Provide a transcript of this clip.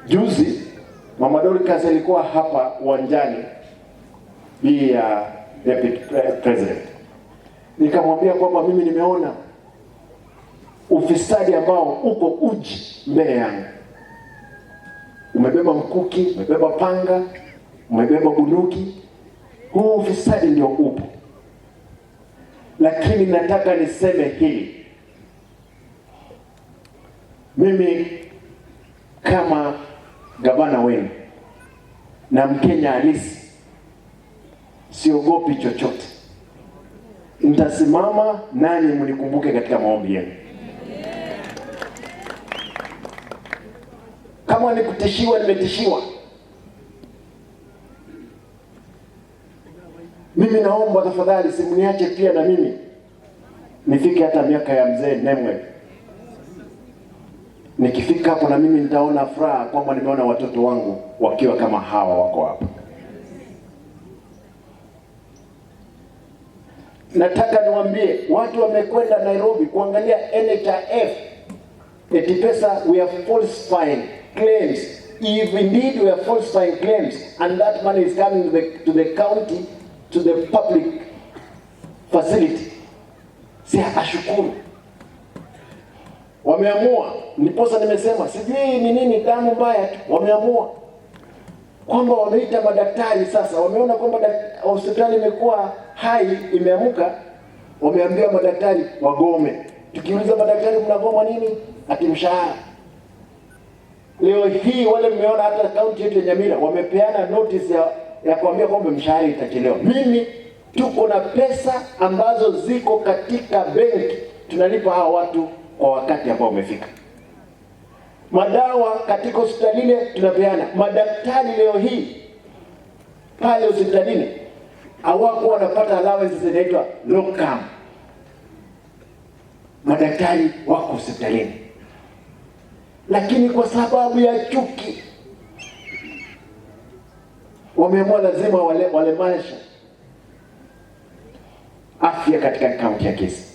Juzi Mama Dorcas alikuwa hapa uwanjani hii ya deputy president. Nikamwambia kwamba mimi nimeona ufisadi ambao uko uji mbele yangu. Umebeba mkuki, umebeba panga, umebeba bunduki. Huu ufisadi ndio upo. Lakini nataka niseme hili. Mimi kama gavana wenu na Mkenya halisi siogopi chochote. Nitasimama nanyi mnikumbuke katika maombi yenu. Kama ni kutishiwa, nimetishiwa. Mimi naomba tafadhali simniache pia na mimi nifike hata miaka ya mzee Nemwe. Nikifika hapo na mimi nitaona furaha kwamba nimeona watoto wangu wakiwa kama hawa wako hapa. Nataka niwaambie watu wamekwenda Nairobi kuangalia NHIF. Eti Pesa, we are falsifying claims. If indeed we are falsifying claims and that money is coming to the county, to the public facility, si ashukuru. Wameamua, niposa nimesema sijui ni nini, damu mbaya tu. Wameamua kwamba wameita madaktari sasa. Wameona kwamba hospitali imekuwa hai, imeamuka. Wameambia madaktari wagome. Tukiuliza madaktari mnagoma nini? Ati mshahara. Leo hii wale mmeona hata kaunti yetu ya Nyamira wamepeana notice ya kuambia kwamba mshahara itachelewa. Mimi tuko na pesa ambazo ziko katika benki, tunalipa hao watu kwa wakati ambao umefika. Madawa katika hospitalini tunapeana. Madaktari leo hii pale hospitalini hawako wanapata allowances zinaitwa locum. Madaktari wako hospitalini, lakini kwa sababu ya chuki wameamua lazima walemanisha afya katika kaunti ya Kisii.